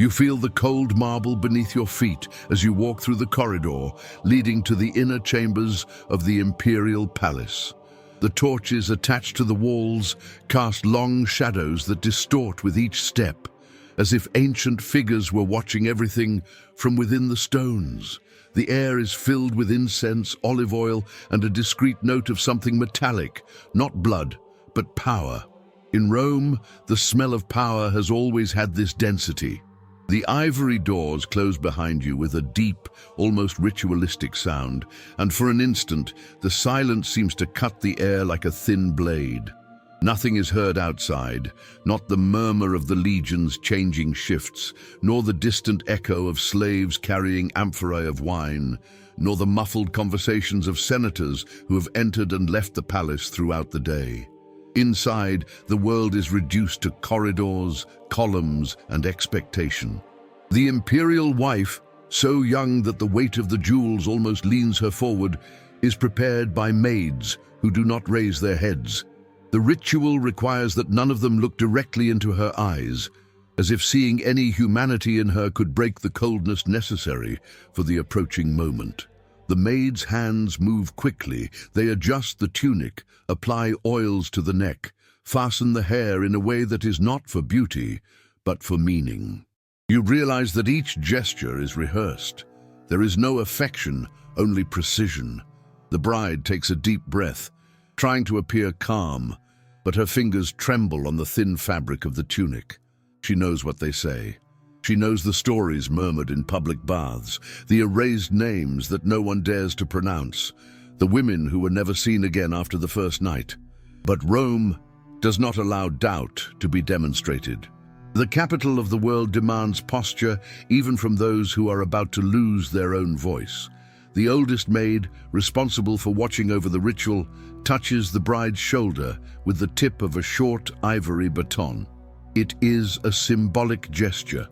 You feel the cold marble beneath your feet as you walk through the corridor leading to the inner chambers of the imperial palace. The torches attached to the walls cast long shadows that distort with each step, as if ancient figures were watching everything from within the stones. The air is filled with incense, olive oil, and a discreet note of something metallic, not blood, but power. In Rome, the smell of power has always had this density. The ivory doors close behind you with a deep, almost ritualistic sound, and for an instant, the silence seems to cut the air like a thin blade. Nothing is heard outside, not the murmur of the legions changing shifts, nor the distant echo of slaves carrying amphorae of wine, nor the muffled conversations of senators who have entered and left the palace throughout the day. Inside, the world is reduced to corridors, columns, and expectation. The imperial wife, so young that the weight of the jewels almost leans her forward, is prepared by maids who do not raise their heads. The ritual requires that none of them look directly into her eyes, as if seeing any humanity in her could break the coldness necessary for the approaching moment. The maid's hands move quickly. They adjust the tunic, apply oils to the neck, fasten the hair in a way that is not for beauty, but for meaning. You realize that each gesture is rehearsed. There is no affection, only precision. The bride takes a deep breath, trying to appear calm, but her fingers tremble on the thin fabric of the tunic. She knows what they say. She knows the stories murmured in public baths, the erased names that no one dares to pronounce, the women who were never seen again after the first night. But Rome does not allow doubt to be demonstrated. The capital of the world demands posture even from those who are about to lose their own voice. The oldest maid, responsible for watching over the ritual, touches the bride's shoulder with the tip of a short ivory baton. It is a symbolic gesture,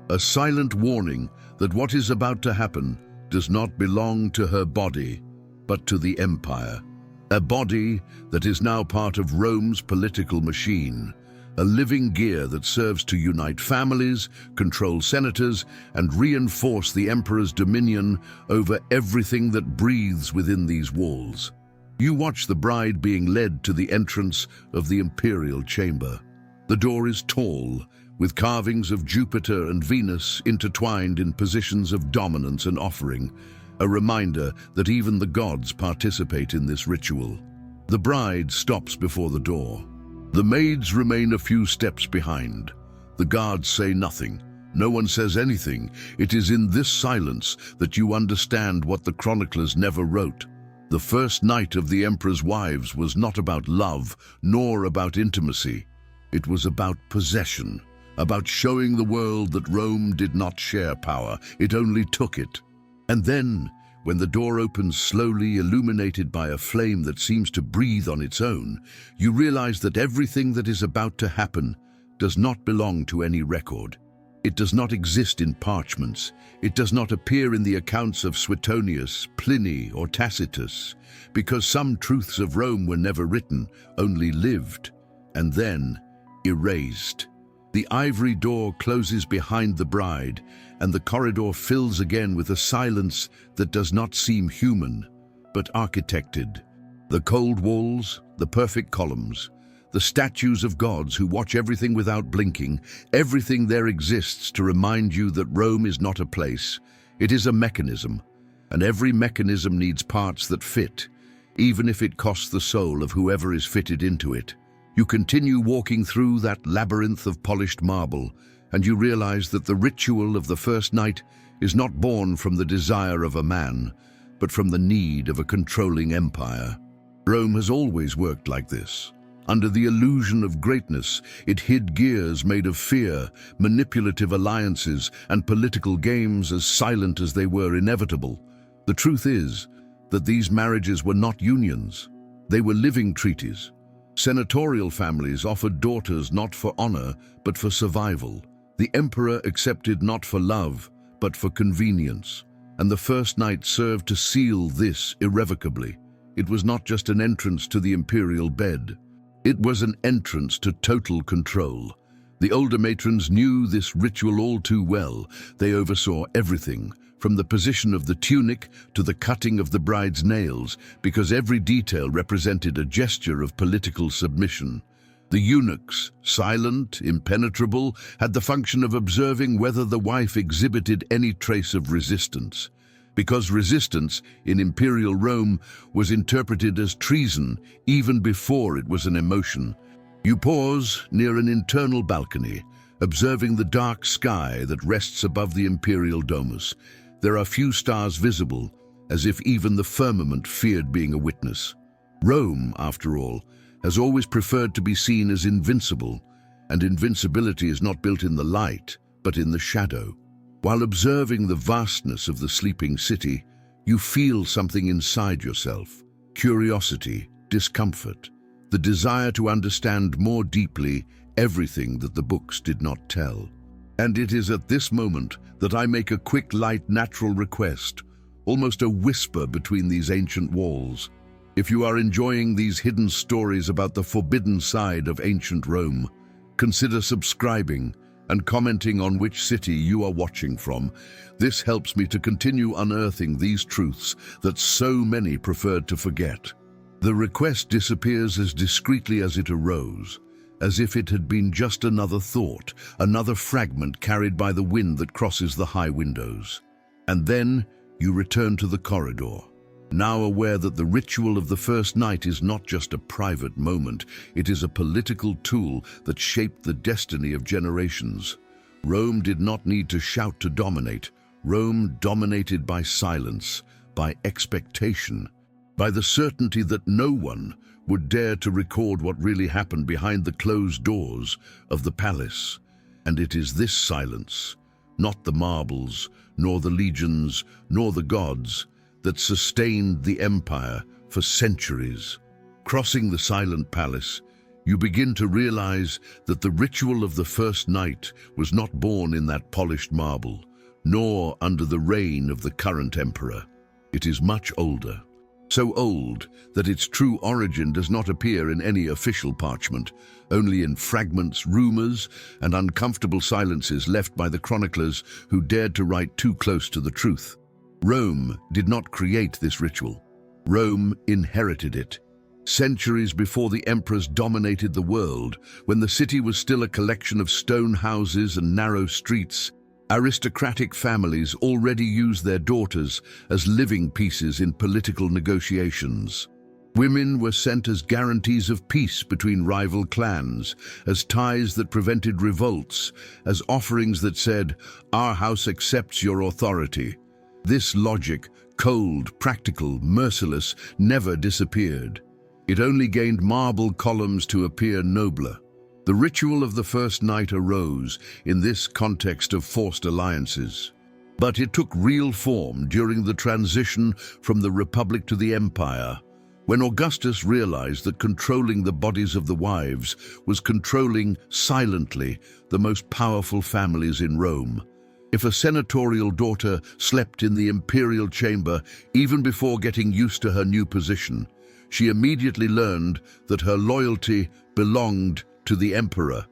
a silent warning that what is about to happen does not belong to her body, but to the empire. A body that is now part of Rome's political machine, a living gear that serves to unite families, control senators, and reinforce the emperor's dominion over everything that breathes within these walls. You watch the bride being led to the entrance of the imperial chamber. The door is tall, with carvings of Jupiter and Venus intertwined in positions of dominance and offering, a reminder that even the gods participate in this ritual. The bride stops before the door. The maids remain a few steps behind. The guards say nothing. No one says anything. It is in this silence that you understand what the chroniclers never wrote. The first night of the emperor's wives was not about love, nor about intimacy. It was about possession, about showing the world that Rome did not share power, it only took it. And then, when the door opens slowly, illuminated by a flame that seems to breathe on its own, you realize that everything that is about to happen does not belong to any record. It does not exist in parchments. It does not appear in the accounts of Suetonius, Pliny, or Tacitus, because some truths of Rome were never written, only lived, and then erased. The ivory door closes behind the bride, and the corridor fills again with a silence that does not seem human, but architected. The cold walls, the perfect columns, the statues of gods who watch everything without blinking, everything there exists to remind you that Rome is not a place, it is a mechanism, and every mechanism needs parts that fit, even if it costs the soul of whoever is fitted into it. You continue walking through that labyrinth of polished marble, and you realize that the ritual of the first night is not born from the desire of a man, but from the need of a controlling empire. Rome has always worked like this. Under the illusion of greatness, it hid gears made of fear, manipulative alliances, and political games as silent as they were inevitable. The truth is that these marriages were not unions. They were living treaties. Senatorial families offered daughters not for honor, but for survival. The emperor accepted not for love, but for convenience. And the first night served to seal this irrevocably. It was not just an entrance to the imperial bed. It was an entrance to total control. The older matrons knew this ritual all too well. They oversaw everything, from the position of the tunic to the cutting of the bride's nails, because every detail represented a gesture of political submission. The eunuchs, silent, impenetrable, had the function of observing whether the wife exhibited any trace of resistance. Because resistance, in imperial Rome, was interpreted as treason even before it was an emotion. You pause near an internal balcony, observing the dark sky that rests above the imperial domus. There are few stars visible, as if even the firmament feared being a witness. Rome, after all, has always preferred to be seen as invincible, and invincibility is not built in the light, but in the shadow. While observing the vastness of the sleeping city, you feel something inside yourself: curiosity, discomfort, the desire to understand more deeply everything that the books did not tell. And it is at this moment that I make a quick, light, natural request, almost a whisper between these ancient walls. If you are enjoying these hidden stories about the forbidden side of ancient Rome, consider subscribing and commenting on which city you are watching from. This helps me to continue unearthing these truths that so many preferred to forget. The request disappears as discreetly as it arose, as if it had been just another thought, another fragment carried by the wind that crosses the high windows. And then you return to the corridor, now aware that the ritual of the first night is not just a private moment, it is a political tool that shaped the destiny of generations. Rome did not need to shout to dominate. Rome dominated by silence, by expectation, by the certainty that no one would dare to record what really happened behind the closed doors of the palace. And it is this silence, not the marbles, nor the legions, nor the gods, that sustained the empire for centuries. Crossing the silent palace, you begin to realize that the ritual of the first night was not born in that polished marble, nor under the reign of the current emperor. It is much older. So old that its true origin does not appear in any official parchment, only in fragments, rumors, and uncomfortable silences left by the chroniclers who dared to write too close to the truth. Rome did not create this ritual. Rome inherited it. Centuries before the emperors dominated the world, when the city was still a collection of stone houses and narrow streets, aristocratic families already used their daughters as living pieces in political negotiations. Women were sent as guarantees of peace between rival clans, as ties that prevented revolts, as offerings that said, "Our house accepts your authority." This logic, cold, practical, merciless, never disappeared. It only gained marble columns to appear nobler. The ritual of the first night arose in this context of forced alliances. But it took real form during the transition from the Republic to the Empire, when Augustus realized that controlling the bodies of the wives was controlling, silently, the most powerful families in Rome. If a senatorial daughter slept in the imperial chamber even before getting used to her new position, she immediately learned that her loyalty belonged to the emperor,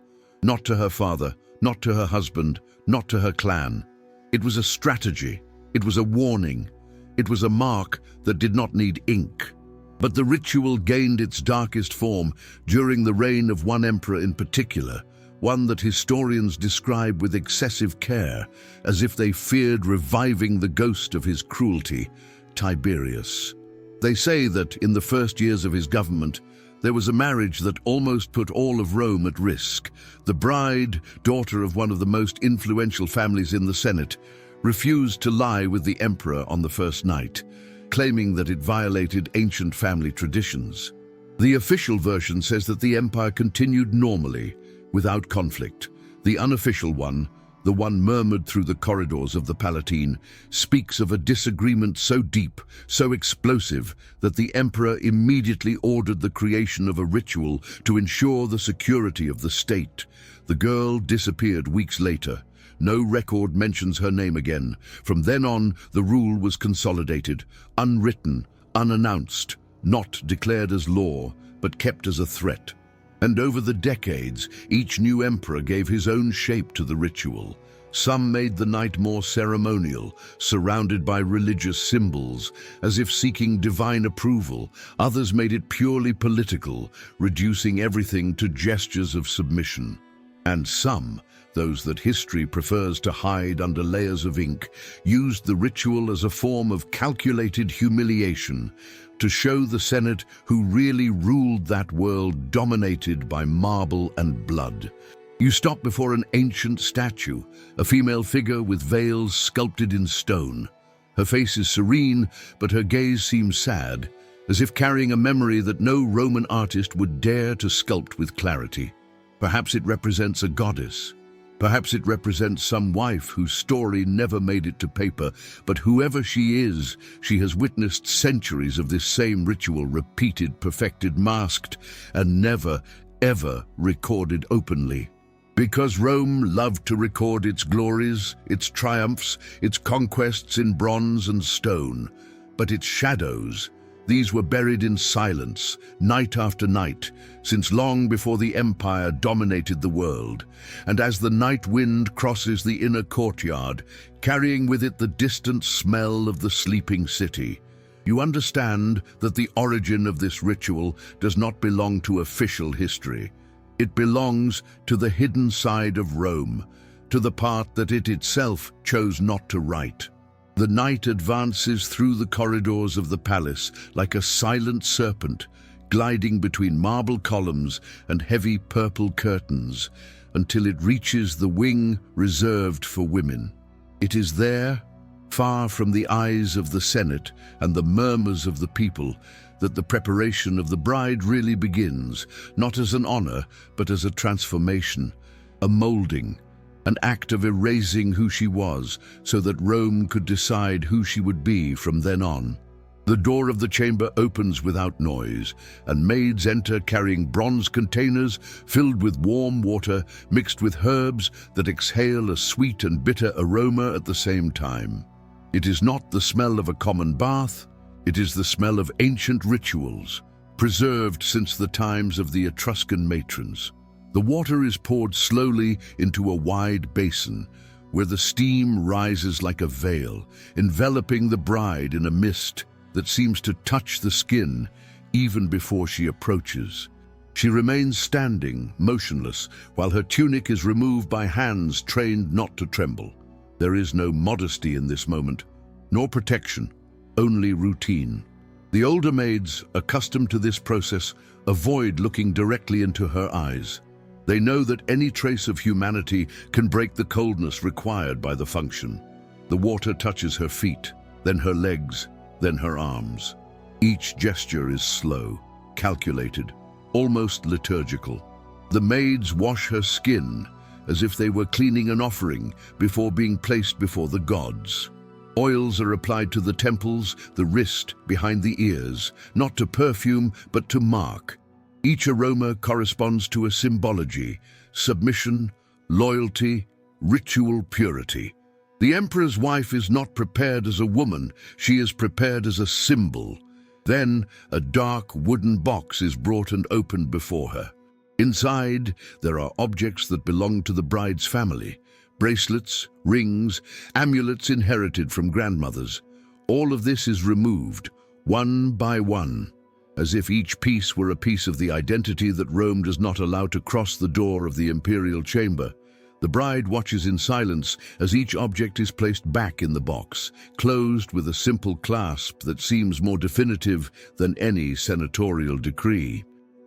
not to her father, not to her husband, not to her clan. It was a strategy, it was a warning, it was a mark that did not need ink. But the ritual gained its darkest form during the reign of one emperor in particular, one that historians describe with excessive care, as if they feared reviving the ghost of his cruelty, Tiberius. They say that in the first years of his government, there was a marriage that almost put all of Rome at risk. The bride, daughter of one of the most influential families in the Senate, refused to lie with the emperor on the first night, claiming that it violated ancient family traditions. The official version says that the empire continued normally, without conflict. The unofficial one, the one murmured through the corridors of the Palatine, speaks of a disagreement so deep, so explosive, that the emperor immediately ordered the creation of a ritual to ensure the security of the state. The girl disappeared weeks later. No record mentions her name again. From then on, the rule was consolidated, unwritten, unannounced, not declared as law, but kept as a threat. And over the decades, each new emperor gave his own shape to the ritual. Some made the night more ceremonial, surrounded by religious symbols, as if seeking divine approval. Others made it purely political, reducing everything to gestures of submission. And some, those that history prefers to hide under layers of ink, used the ritual as a form of calculated humiliation, to show the Senate who really ruled that world dominated by marble and blood. You stop before an ancient statue, a female figure with veils sculpted in stone. Her face is serene, but her gaze seems sad, as if carrying a memory that no Roman artist would dare to sculpt with clarity. Perhaps it represents a goddess. Perhaps it represents some wife whose story never made it to paper, but whoever she is, she has witnessed centuries of this same ritual, repeated, perfected, masked, and never, ever recorded openly. Because Rome loved to record its glories, its triumphs, its conquests in bronze and stone, but its shadows, these were buried in silence, night after night, since long before the empire dominated the world. And as the night wind crosses the inner courtyard, carrying with it the distant smell of the sleeping city, you understand that the origin of this ritual does not belong to official history. It belongs to the hidden side of Rome, to the part that it itself chose not to write. The night advances through the corridors of the palace like a silent serpent, gliding between marble columns and heavy purple curtains, until it reaches the wing reserved for women. It is there, far from the eyes of the Senate and the murmurs of the people, that the preparation of the bride really begins, not as an honor, but as a transformation, a molding, an act of erasing who she was, so that Rome could decide who she would be from then on. The door of the chamber opens without noise, and maids enter carrying bronze containers filled with warm water mixed with herbs that exhale a sweet and bitter aroma at the same time. It is not the smell of a common bath, it is the smell of ancient rituals, preserved since the times of the Etruscan matrons. The water is poured slowly into a wide basin, where the steam rises like a veil, enveloping the bride in a mist that seems to touch the skin even before she approaches. She remains standing, motionless, while her tunic is removed by hands trained not to tremble. There is no modesty in this moment, nor protection, only routine. The older maids, accustomed to this process, avoid looking directly into her eyes. They know that any trace of humanity can break the coldness required by the function. The water touches her feet, then her legs, then her arms. Each gesture is slow, calculated, almost liturgical. The maids wash her skin as if they were cleaning an offering before being placed before the gods. Oils are applied to the temples, the wrist, behind the ears, not to perfume, but to mark. Each aroma corresponds to a symbology: submission, loyalty, ritual purity. The emperor's wife is not prepared as a woman, she is prepared as a symbol. Then a dark wooden box is brought and opened before her. Inside, there are objects that belong to the bride's family: bracelets, rings, amulets inherited from grandmothers. All of this is removed, one by one, as if each piece were a piece of the identity that Rome does not allow to cross the door of the imperial chamber. The bride watches in silence as each object is placed back in the box, closed with a simple clasp that seems more definitive than any senatorial decree.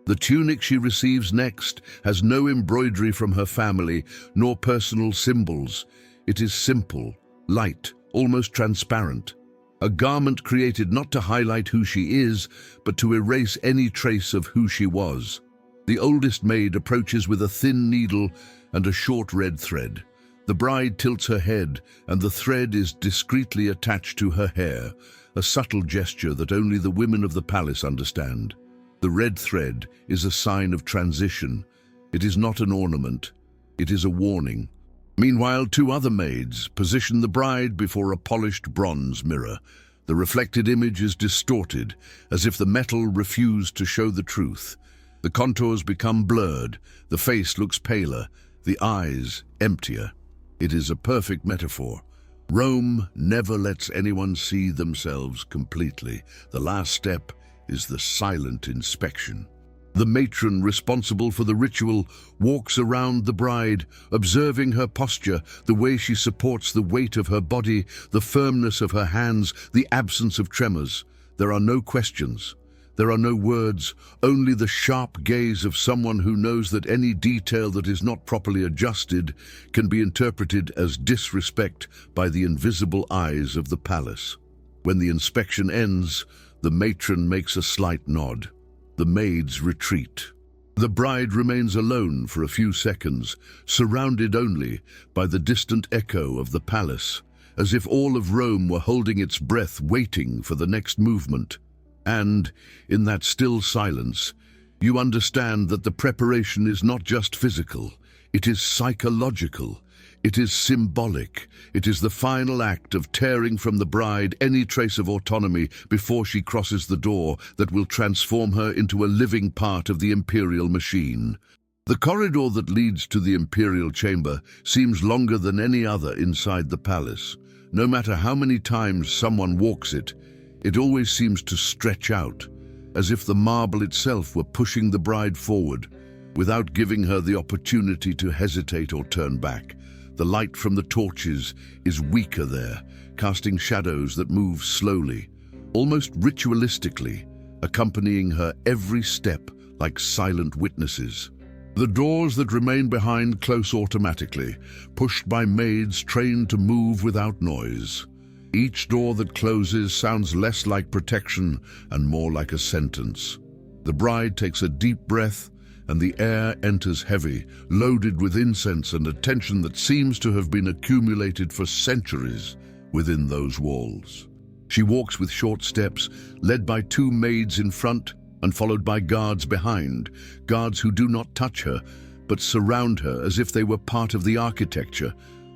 The tunic she receives next has no embroidery from her family, nor personal symbols. It is simple, light, almost transparent. A garment created not to highlight who she is, but to erase any trace of who she was. The oldest maid approaches with a thin needle and a short red thread. The bride tilts her head, and the thread is discreetly attached to her hair, a subtle gesture that only the women of the palace understand. The red thread is a sign of transition. It is not an ornament, it is a warning. Meanwhile, two other maids position the bride before a polished bronze mirror. The reflected image is distorted, as if the metal refused to show the truth. The contours become blurred, the face looks paler, the eyes emptier. It is a perfect metaphor. Rome never lets anyone see themselves completely. The last step is the silent inspection. The matron responsible for the ritual walks around the bride, observing her posture, the way she supports the weight of her body, the firmness of her hands, the absence of tremors. There are no questions. There are no words, only the sharp gaze of someone who knows that any detail that is not properly adjusted can be interpreted as disrespect by the invisible eyes of the palace. When the inspection ends, the matron makes a slight nod. The maids retreat. The bride remains alone for a few seconds, surrounded only by the distant echo of the palace, as if all of Rome were holding its breath, waiting for the next movement. And, in that still silence, you understand that the preparation is not just physical, it is psychological, it is symbolic, it is the final act of tearing from the bride any trace of autonomy before she crosses the door that will transform her into a living part of the imperial machine. The corridor that leads to the imperial chamber seems longer than any other inside the palace. No matter how many times someone walks it, it always seems to stretch out, as if the marble itself were pushing the bride forward, without giving her the opportunity to hesitate or turn back. The light from the torches is weaker there, casting shadows that move slowly, almost ritualistically, accompanying her every step like silent witnesses. The doors that remain behind close automatically, pushed by maids trained to move without noise. Each door that closes sounds less like protection and more like a sentence. The bride takes a deep breath, and the air enters heavy, loaded with incense and a tension that seems to have been accumulated for centuries within those walls. She walks with short steps, led by two maids in front and followed by guards behind, guards who do not touch her, but surround her as if they were part of the architecture,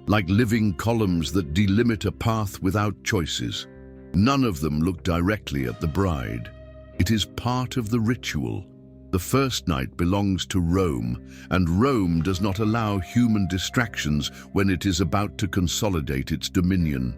like living columns that delimit a path without choices. None of them look directly at the bride. It is part of the ritual. The first night belongs to Rome, and Rome does not allow human distractions when it is about to consolidate its dominion.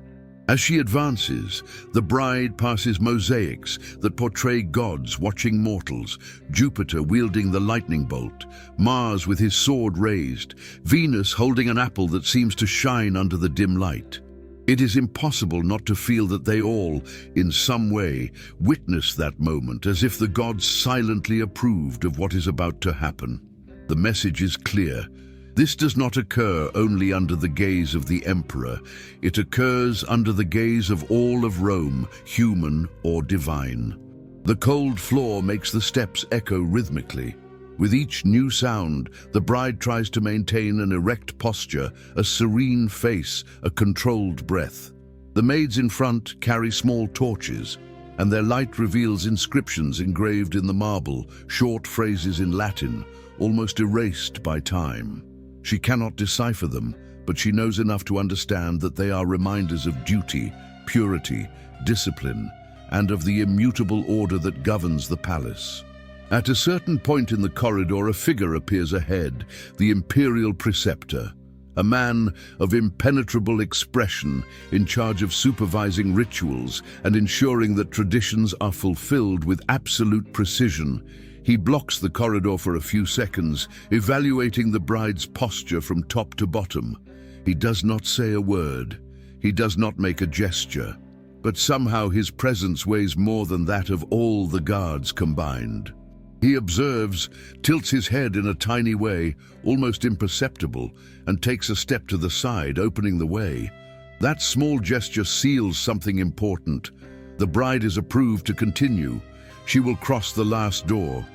As she advances, the bride passes mosaics that portray gods watching mortals, Jupiter wielding the lightning bolt, Mars with his sword raised, Venus holding an apple that seems to shine under the dim light. It is impossible not to feel that they all, in some way, witness that moment as if the gods silently approved of what is about to happen. The message is clear. This does not occur only under the gaze of the emperor. It occurs under the gaze of all of Rome, human or divine. The cold floor makes the steps echo rhythmically. With each new sound, the bride tries to maintain an erect posture, a serene face, a controlled breath. The maids in front carry small torches, and their light reveals inscriptions engraved in the marble, short phrases in Latin, almost erased by time. She cannot decipher them, but she knows enough to understand that they are reminders of duty, purity, discipline, and of the immutable order that governs the palace. At a certain point in the corridor, a figure appears ahead, the imperial preceptor, a man of impenetrable expression in charge of supervising rituals and ensuring that traditions are fulfilled with absolute precision. He blocks the corridor for a few seconds, evaluating the bride's posture from top to bottom. He does not say a word. He does not make a gesture. But somehow his presence weighs more than that of all the guards combined. He observes, tilts his head in a tiny way, almost imperceptible, and takes a step to the side, opening the way. That small gesture seals something important. The bride is approved to continue. She will cross the last door,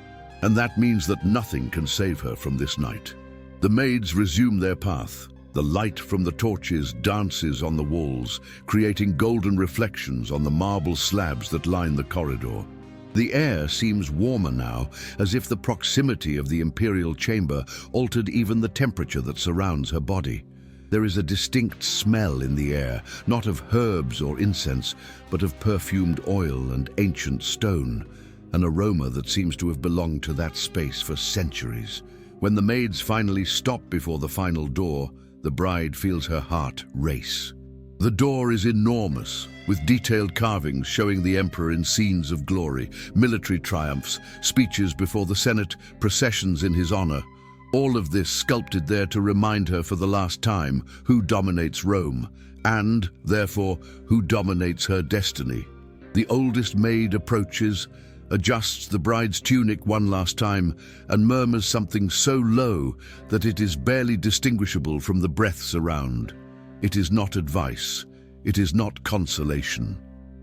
and that means that nothing can save her from this night. The maids resume their path. The light from the torches dances on the walls, creating golden reflections on the marble slabs that line the corridor. The air seems warmer now, as if the proximity of the imperial chamber altered even the temperature that surrounds her body. There is a distinct smell in the air, not of herbs or incense, but of perfumed oil and ancient stone, an aroma that seems to have belonged to that space for centuries. When the maids finally stop before the final door, the bride feels her heart race. The door is enormous, with detailed carvings showing the emperor in scenes of glory, military triumphs, speeches before the Senate, processions in his honor. All of this sculpted there to remind her for the last time who dominates Rome, and, therefore, who dominates her destiny. The oldest maid approaches, adjusts the bride's tunic one last time, and murmurs something so low that it is barely distinguishable from the breaths around. It is not advice. It is not consolation.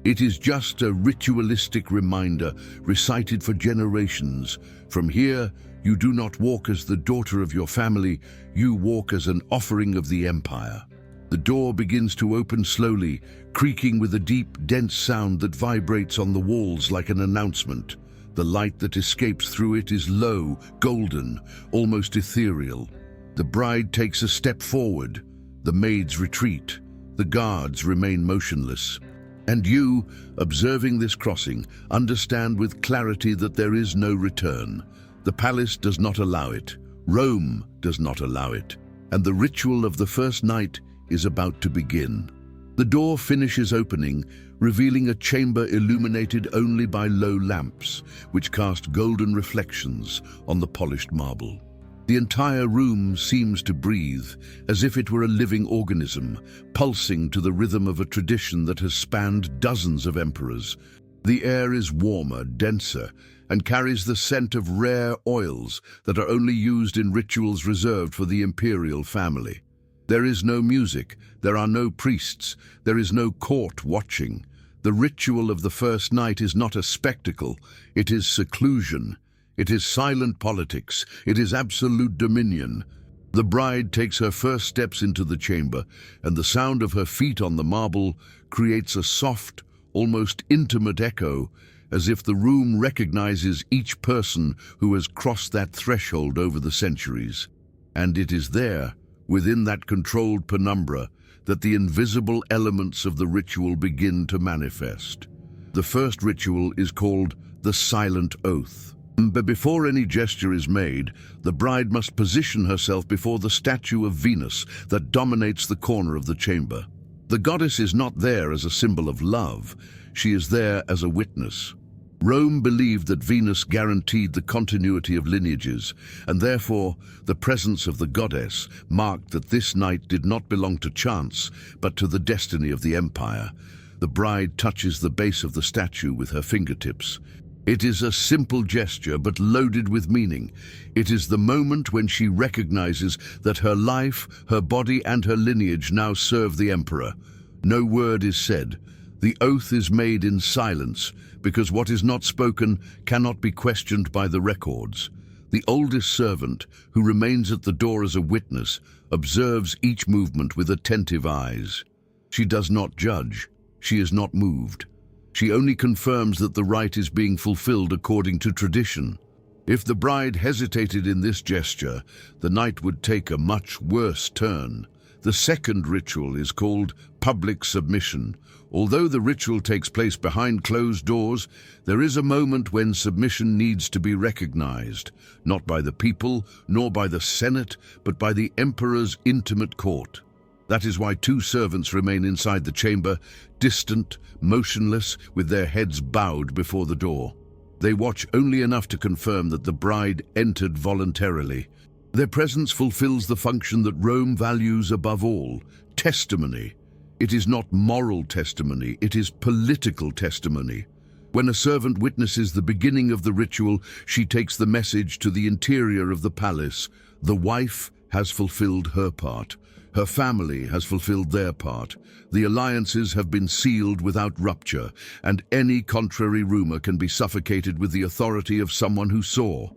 It is just a ritualistic reminder recited for generations. From here, you do not walk as the daughter of your family, you walk as an offering of the empire. The door begins to open slowly, creaking with a deep, dense sound that vibrates on the walls like an announcement. The light that escapes through it is low, golden, almost ethereal. The bride takes a step forward. The maids retreat. The guards remain motionless. And you, observing this crossing, understand with clarity that there is no return. The palace does not allow it. Rome does not allow it. And the ritual of the first night is about to begin. The door finishes opening, revealing a chamber illuminated only by low lamps, which cast golden reflections on the polished marble. The entire room seems to breathe, as if it were a living organism, pulsing to the rhythm of a tradition that has spanned dozens of emperors. The air is warmer, denser, and carries the scent of rare oils that are only used in rituals reserved for the imperial family. There is no music, there are no priests, there is no court watching. The ritual of the first night is not a spectacle, it is seclusion. It is silent politics. It is absolute dominion. The bride takes her first steps into the chamber, and the sound of her feet on the marble creates a soft, almost intimate echo, as if the room recognizes each person who has crossed that threshold over the centuries. And it is there, within that controlled penumbra, that the invisible elements of the ritual begin to manifest. The first ritual is called the silent oath. But before any gesture is made, the bride must position herself before the statue of Venus that dominates the corner of the chamber. The goddess is not there as a symbol of love, she is there as a witness. Rome believed that Venus guaranteed the continuity of lineages, and therefore the presence of the goddess marked that this night did not belong to chance, but to the destiny of the empire. The bride touches the base of the statue with her fingertips. It is a simple gesture, but loaded with meaning. It is the moment when she recognizes that her life, her body, and her lineage now serve the emperor. No word is said. The oath is made in silence, because what is not spoken cannot be questioned by the records. The oldest servant, who remains at the door as a witness, observes each movement with attentive eyes. She does not judge. She is not moved. She only confirms that the rite is being fulfilled according to tradition. If the bride hesitated in this gesture, the night would take a much worse turn. The second ritual is called public submission. Although the ritual takes place behind closed doors, there is a moment when submission needs to be recognized, not by the people, nor by the Senate, but by the emperor's intimate court. That is why two servants remain inside the chamber, distant, motionless, with their heads bowed before the door. They watch only enough to confirm that the bride entered voluntarily. Their presence fulfills the function that Rome values above all, testimony. It is not moral testimony, it is political testimony. When a servant witnesses the beginning of the ritual, she takes the message to the interior of the palace. The wife has fulfilled her part. Her family has fulfilled their part. The alliances have been sealed without rupture, and any contrary rumor can be suffocated with the authority of someone who saw.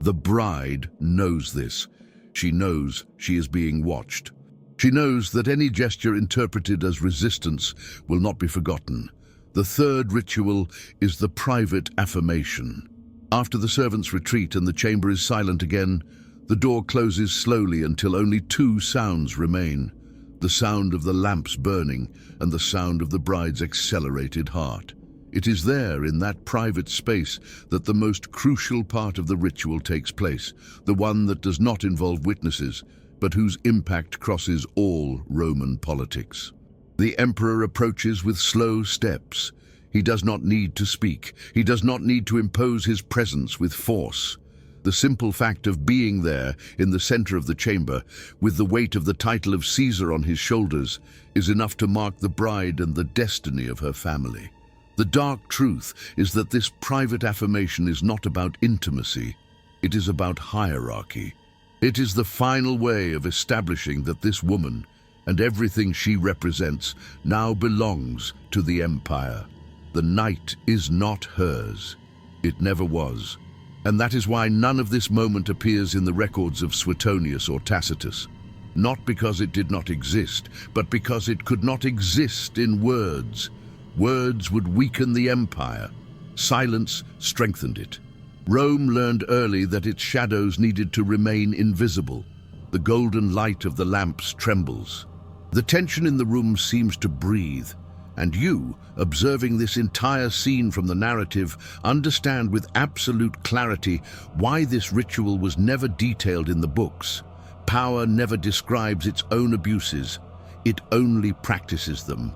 The bride knows this. She knows she is being watched. She knows that any gesture interpreted as resistance will not be forgotten. The third ritual is the private affirmation. After the servants retreat and the chamber is silent again, the door closes slowly until only two sounds remain: the sound of the lamps burning and the sound of the bride's accelerated heart. It is there, in that private space, that the most crucial part of the ritual takes place, the one that does not involve witnesses, but whose impact crosses all Roman politics. The emperor approaches with slow steps. He does not need to speak. He does not need to impose his presence with force. The simple fact of being there, in the center of the chamber, with the weight of the title of Caesar on his shoulders, is enough to mark the bride and the destiny of her family. The dark truth is that this private affirmation is not about intimacy. It is about hierarchy. It is the final way of establishing that this woman, and everything she represents, now belongs to the empire. The night is not hers. It never was. And that is why none of this moment appears in the records of Suetonius or Tacitus. Not because it did not exist, but because it could not exist in words. Words would weaken the empire. Silence strengthened it. Rome learned early that its shadows needed to remain invisible. The golden light of the lamps trembles. The tension in the room seems to breathe. And you, observing this entire scene from the narrative, understand with absolute clarity why this ritual was never detailed in the books. Power never describes its own abuses. It only practices them.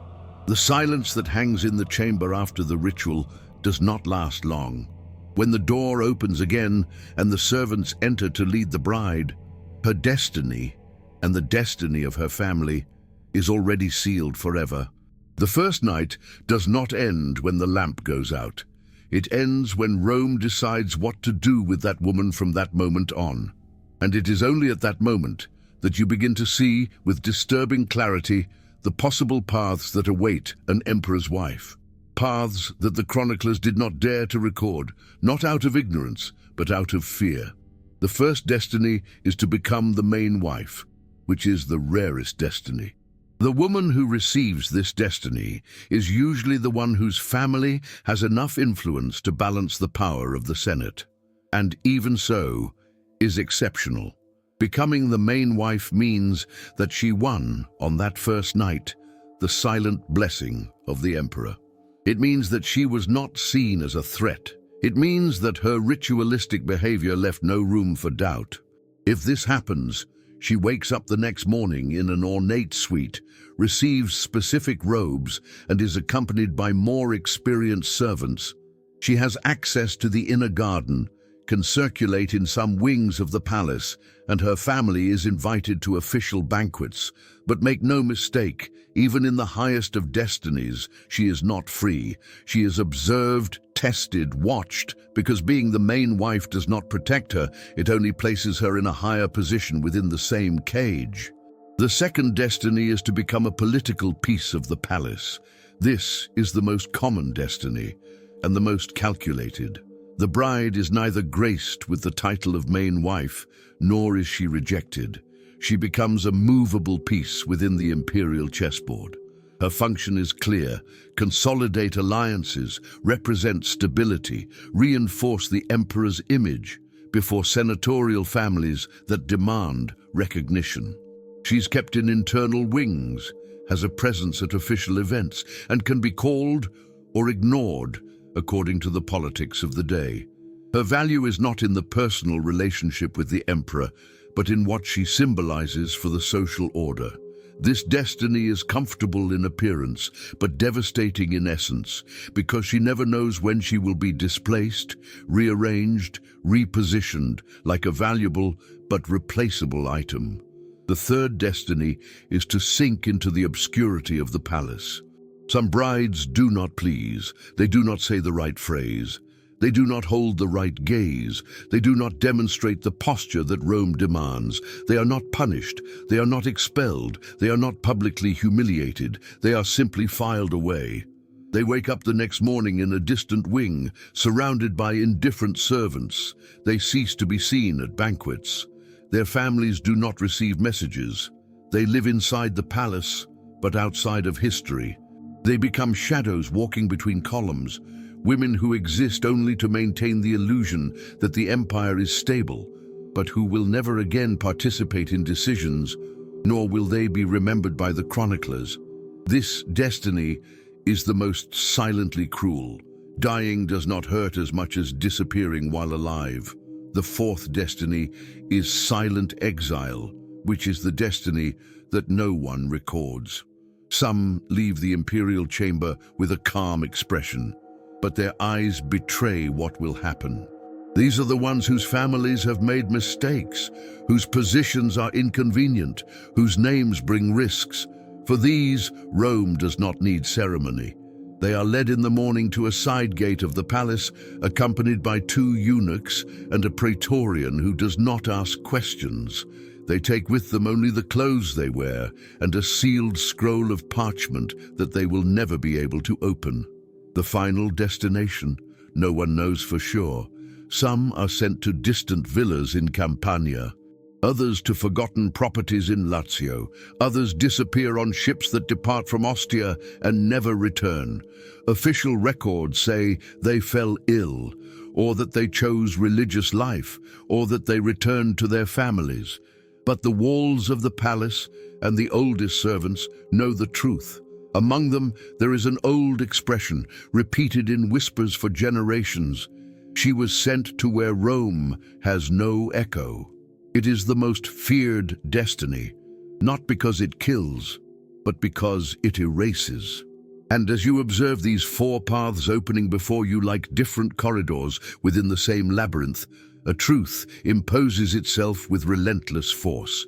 The silence that hangs in the chamber after the ritual does not last long. When the door opens again and the servants enter to lead the bride, her destiny, and the destiny of her family, is already sealed forever. The first night does not end when the lamp goes out. It ends when Rome decides what to do with that woman from that moment on. And it is only at that moment that you begin to see, with disturbing clarity, the possible paths that await an emperor's wife. Paths that the chroniclers did not dare to record, not out of ignorance, but out of fear. The first destiny is to become the main wife, which is the rarest destiny. The woman who receives this destiny is usually the one whose family has enough influence to balance the power of the Senate, and even so, is exceptional. Becoming the main wife means that she won, on that first night, the silent blessing of the emperor. It means that she was not seen as a threat. It means that her ritualistic behavior left no room for doubt. If this happens, she wakes up the next morning in an ornate suite, receives specific robes, and is accompanied by more experienced servants. She has access to the inner garden, can circulate in some wings of the palace, and her family is invited to official banquets. But make no mistake, even in the highest of destinies, she is not free. She is observed, tested, watched, because being the main wife does not protect her, it only places her in a higher position within the same cage. The second destiny is to become a political piece of the palace. This is the most common destiny, and the most calculated. The bride is neither graced with the title of main wife, nor is she rejected. She becomes a movable piece within the imperial chessboard. Her function is clear: consolidate alliances, represent stability, reinforce the emperor's image before senatorial families that demand recognition. She's kept in internal wings, has a presence at official events, and can be called or ignored according to the politics of the day. Her value is not in the personal relationship with the emperor, but in what she symbolizes for the social order. This destiny is comfortable in appearance, but devastating in essence, because she never knows when she will be displaced, rearranged, repositioned, like a valuable but replaceable item. The third destiny is to sink into the obscurity of the palace. Some brides do not please. They do not say the right phrase. They do not hold the right gaze. They do not demonstrate the posture that Rome demands. They are not punished. They are not expelled. They are not publicly humiliated. They are simply filed away. They wake up the next morning in a distant wing, surrounded by indifferent servants. They cease to be seen at banquets. Their families do not receive messages. They live inside the palace, but outside of history. They become shadows walking between columns, women who exist only to maintain the illusion that the empire is stable, but who will never again participate in decisions, nor will they be remembered by the chroniclers. This destiny is the most silently cruel. Dying does not hurt as much as disappearing while alive. The fourth destiny is silent exile, which is the destiny that no one records. Some leave the imperial chamber with a calm expression, but their eyes betray what will happen. These are the ones whose families have made mistakes, whose positions are inconvenient, whose names bring risks. For these, Rome does not need ceremony. They are led in the morning to a side gate of the palace, accompanied by 2 eunuchs and a praetorian who does not ask questions. They take with them only the clothes they wear and a sealed scroll of parchment that they will never be able to open. The final destination, no one knows for sure. Some are sent to distant villas in Campania, others to forgotten properties in Lazio. Others disappear on ships that depart from Ostia and never return. Official records say they fell ill, or that they chose religious life, or that they returned to their families. But the walls of the palace and the oldest servants know the truth. Among them, there is an old expression, repeated in whispers for generations. She was sent to where Rome has no echo. It is the most feared destiny, not because it kills, but because it erases. And as you observe these 4 paths opening before you like different corridors within the same labyrinth, a truth imposes itself with relentless force.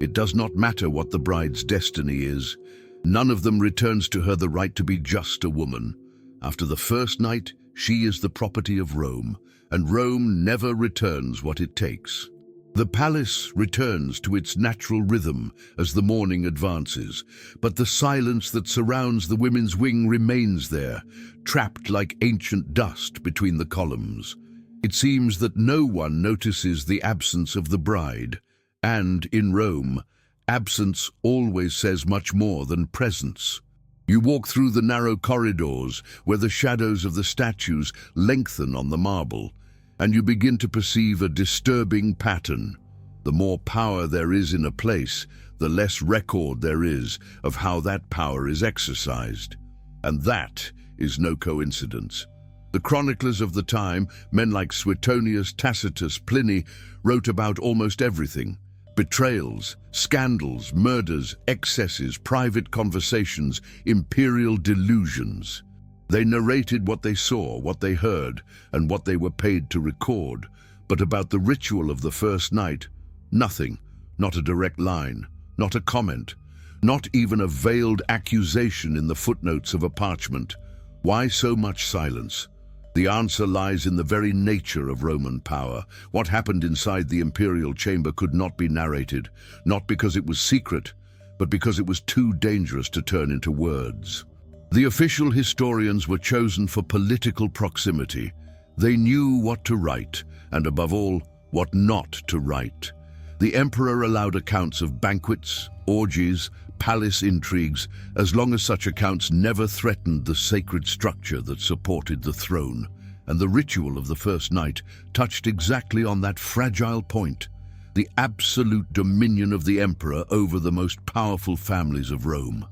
It does not matter what the bride's destiny is. None of them returns to her the right to be just a woman. After the first night, she is the property of Rome, and Rome never returns what it takes. The palace returns to its natural rhythm as the morning advances, but the silence that surrounds the women's wing remains there, trapped like ancient dust between the columns. It seems that no one notices the absence of the bride, and in Rome, absence always says much more than presence. You walk through the narrow corridors where the shadows of the statues lengthen on the marble, and you begin to perceive a disturbing pattern. The more power there is in a place, the less record there is of how that power is exercised. And that is no coincidence. The chroniclers of the time, men like Suetonius, Tacitus, Pliny, wrote about almost everything. Betrayals, scandals, murders, excesses, private conversations, imperial delusions. They narrated what they saw, what they heard, and what they were paid to record. But about the ritual of the first night, nothing, not a direct line, not a comment, not even a veiled accusation in the footnotes of a parchment. Why so much silence? The answer lies in the very nature of Roman power. What happened inside the imperial chamber could not be narrated, not because it was secret, but because it was too dangerous to turn into words. The official historians were chosen for political proximity. They knew what to write, and above all, what not to write. The emperor allowed accounts of banquets, orgies, palace intrigues, as long as such accounts never threatened the sacred structure that supported the throne. And the ritual of the first night touched exactly on that fragile point, the absolute dominion of the emperor over the most powerful families of Rome.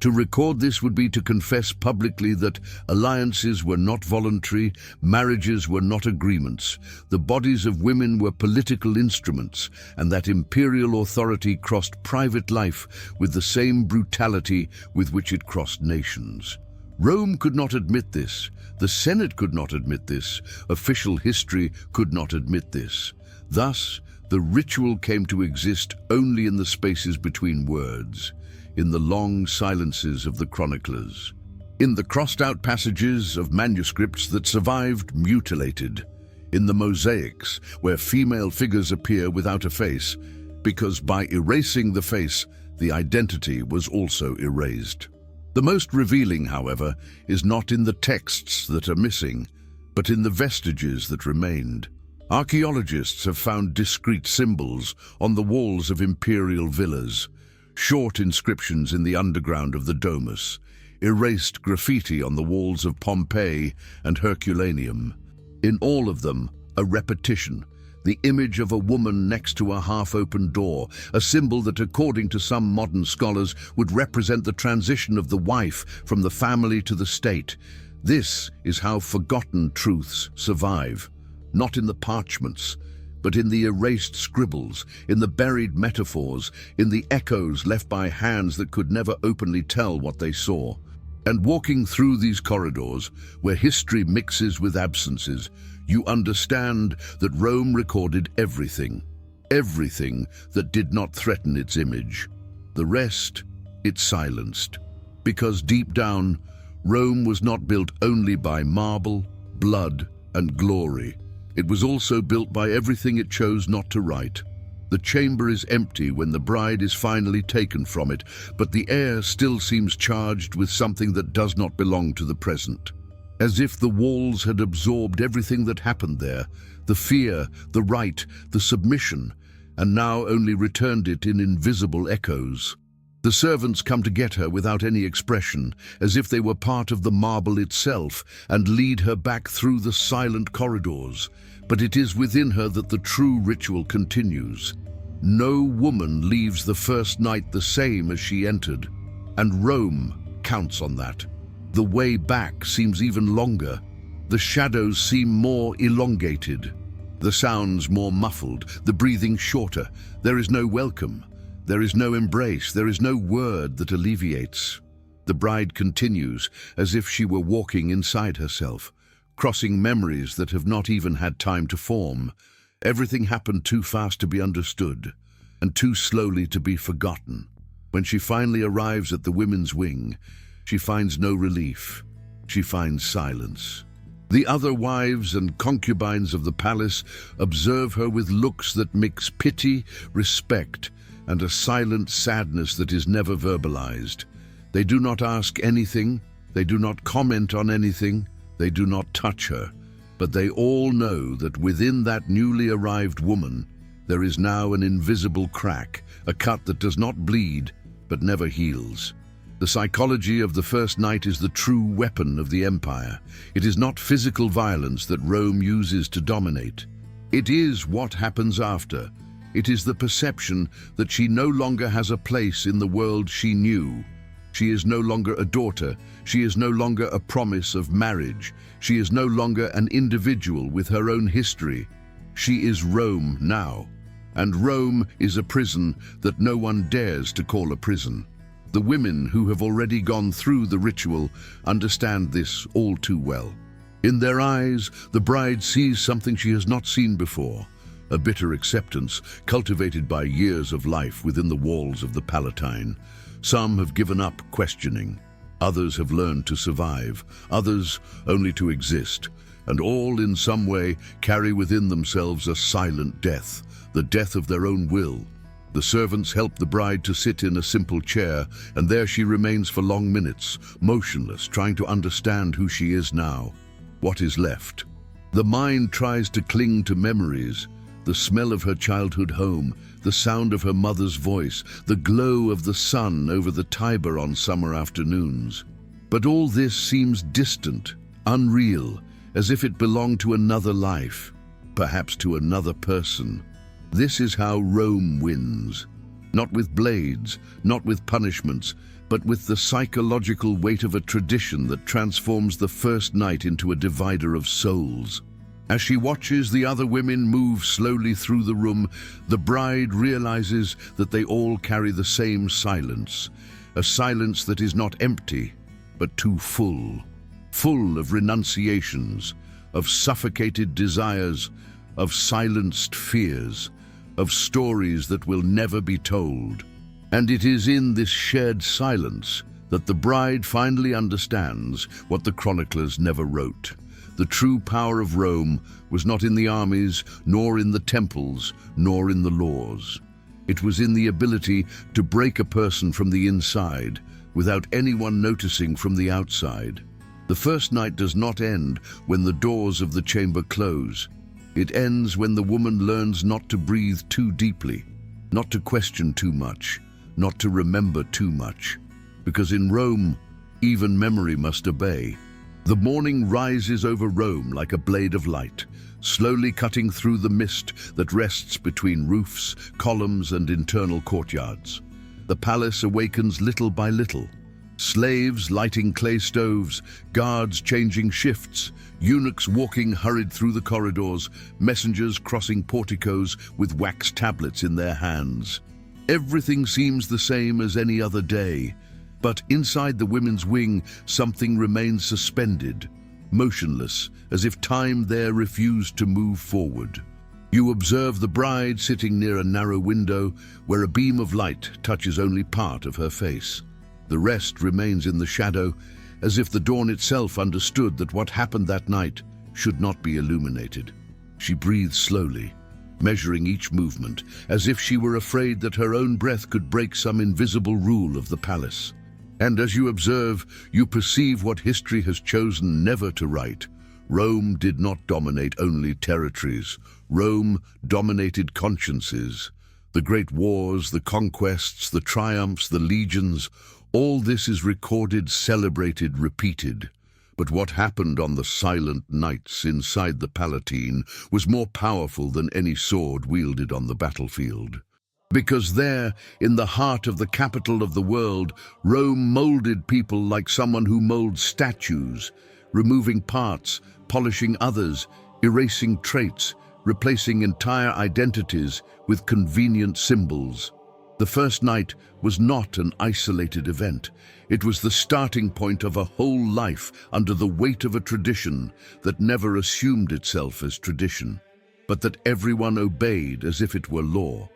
To record this would be to confess publicly that alliances were not voluntary, marriages were not agreements, the bodies of women were political instruments, and that imperial authority crossed private life with the same brutality with which it crossed nations. Rome could not admit this, the Senate could not admit this, official history could not admit this. Thus, the ritual came to exist only in the spaces between words, in the long silences of the chroniclers, in the crossed-out passages of manuscripts that survived mutilated, in the mosaics where female figures appear without a face, because by erasing the face, the identity was also erased. The most revealing, however, is not in the texts that are missing, but in the vestiges that remained. Archaeologists have found discrete symbols on the walls of imperial villas, short inscriptions in the underground of the Domus, erased graffiti on the walls of Pompeii and Herculaneum. In all of them, a repetition, the image of a woman next to a half-open door, a symbol that, according to some modern scholars, would represent the transition of the wife from the family to the state. This is how forgotten truths survive, not in the parchments, but in the erased scribbles, in the buried metaphors, in the echoes left by hands that could never openly tell what they saw. And walking through these corridors, where history mixes with absences, you understand that Rome recorded everything that did not threaten its image. The rest, it silenced. Because deep down, Rome was not built only by marble, blood, and glory. It was also built by everything it chose not to write. The chamber is empty when the bride is finally taken from it, but the air still seems charged with something that does not belong to the present. As if the walls had absorbed everything that happened there, the fear, the rite, the submission, and now only returned it in invisible echoes. The servants come to get her without any expression, as if they were part of the marble itself, and lead her back through the silent corridors. But it is within her that the true ritual continues. No woman leaves the first night the same as she entered, and Rome counts on that. The way back seems even longer. The shadows seem more elongated, the sounds more muffled, the breathing shorter. There is no welcome, there is no embrace, there is no word that alleviates. The bride continues as if she were walking inside herself, crossing memories that have not even had time to form. Everything happened too fast to be understood, and too slowly to be forgotten. When she finally arrives at the women's wing, she finds no relief. She finds silence. The other wives and concubines of the palace observe her with looks that mix pity, respect, and a silent sadness that is never verbalized. They do not ask anything, they do not comment on anything, they do not touch her, but they all know that within that newly arrived woman there is now an invisible crack, a cut that does not bleed but never heals. The psychology of the first night is the true weapon of the empire. It is not physical violence that Rome uses to dominate. It is what happens after. It is the perception that she no longer has a place in the world she knew. She is no longer a daughter. She is no longer a promise of marriage. She is no longer an individual with her own history. She is Rome now. And Rome is a prison that no one dares to call a prison. The women who have already gone through the ritual understand this all too well. In their eyes, the bride sees something she has not seen before, a bitter acceptance cultivated by years of life within the walls of the Palatine. Some have given up questioning, others have learned to survive, others only to exist, and all in some way carry within themselves a silent death, the death of their own will. The servants help the bride to sit in a simple chair, and there she remains for long minutes, motionless, trying to understand who she is now. What is left? The mind tries to cling to memories, the smell of her childhood home, the sound of her mother's voice, the glow of the sun over the Tiber on summer afternoons. But all this seems distant, unreal, as if it belonged to another life, perhaps to another person. This is how Rome wins. Not with blades, not with punishments, but with the psychological weight of a tradition that transforms the first night into a divider of souls. As she watches the other women move slowly through the room, the bride realizes that they all carry the same silence, a silence that is not empty, but too full. Full of renunciations, of suffocated desires, of silenced fears, of stories that will never be told. And it is in this shared silence that the bride finally understands what the chroniclers never wrote. The true power of Rome was not in the armies, nor in the temples, nor in the laws. It was in the ability to break a person from the inside, without anyone noticing from the outside. The first night does not end when the doors of the chamber close. It ends when the woman learns not to breathe too deeply, not to question too much, not to remember too much. Because in Rome, even memory must obey. The morning rises over Rome like a blade of light, slowly cutting through the mist that rests between roofs, columns, and internal courtyards. The palace awakens little by little. Slaves lighting clay stoves, guards changing shifts, eunuchs walking hurried through the corridors, messengers crossing porticos with wax tablets in their hands. Everything seems the same as any other day, but inside the women's wing, something remains suspended, motionless, as if time there refused to move forward. You observe the bride sitting near a narrow window where a beam of light touches only part of her face. The rest remains in the shadow, as if the dawn itself understood that what happened that night should not be illuminated. She breathes slowly, measuring each movement, as if she were afraid that her own breath could break some invisible rule of the palace. And as you observe, you perceive what history has chosen never to write. Rome did not dominate only territories. Rome dominated consciences. The great wars, the conquests, the triumphs, the legions, all this is recorded, celebrated, repeated. But what happened on the silent nights inside the Palatine was more powerful than any sword wielded on the battlefield. Because there, in the heart of the capital of the world, Rome molded people like someone who molds statues, removing parts, polishing others, erasing traits, replacing entire identities with convenient symbols. The first night was not an isolated event. It was the starting point of a whole life under the weight of a tradition that never assumed itself as tradition, but that everyone obeyed as if it were law.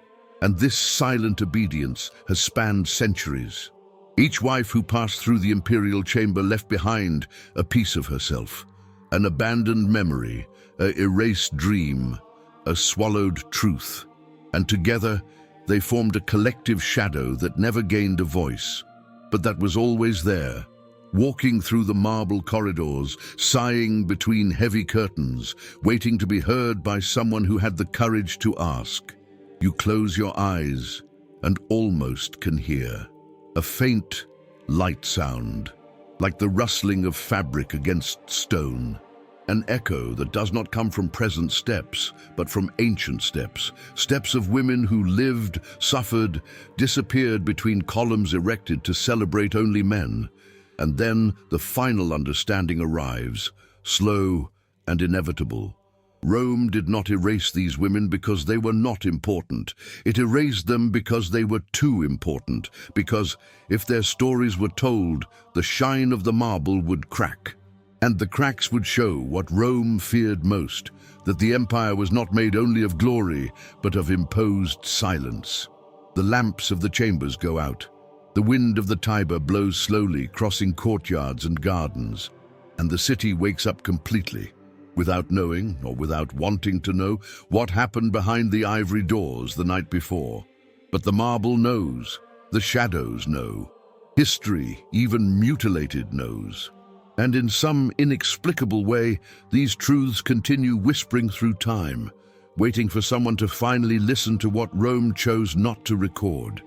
And this silent obedience has spanned centuries. Each wife who passed through the imperial chamber left behind a piece of herself, an abandoned memory, an erased dream, a swallowed truth. And together, they formed a collective shadow that never gained a voice, but that was always there, walking through the marble corridors, sighing between heavy curtains, waiting to be heard by someone who had the courage to ask. You close your eyes and almost can hear a faint, light sound, like the rustling of fabric against stone. An echo that does not come from present steps, but from ancient steps, steps of women who lived, suffered, disappeared between columns erected to celebrate only men. And then the final understanding arrives, slow and inevitable. Rome did not erase these women because they were not important. It erased them because they were too important, because if their stories were told, the shine of the marble would crack. And the cracks would show what Rome feared most, that the empire was not made only of glory, but of imposed silence. The lamps of the chambers go out. The wind of the Tiber blows slowly, crossing courtyards and gardens, and the city wakes up completely, without knowing, or without wanting to know, what happened behind the ivory doors the night before. But the marble knows, the shadows know, history, even mutilated, knows. And in some inexplicable way, these truths continue whispering through time, waiting for someone to finally listen to what Rome chose not to record.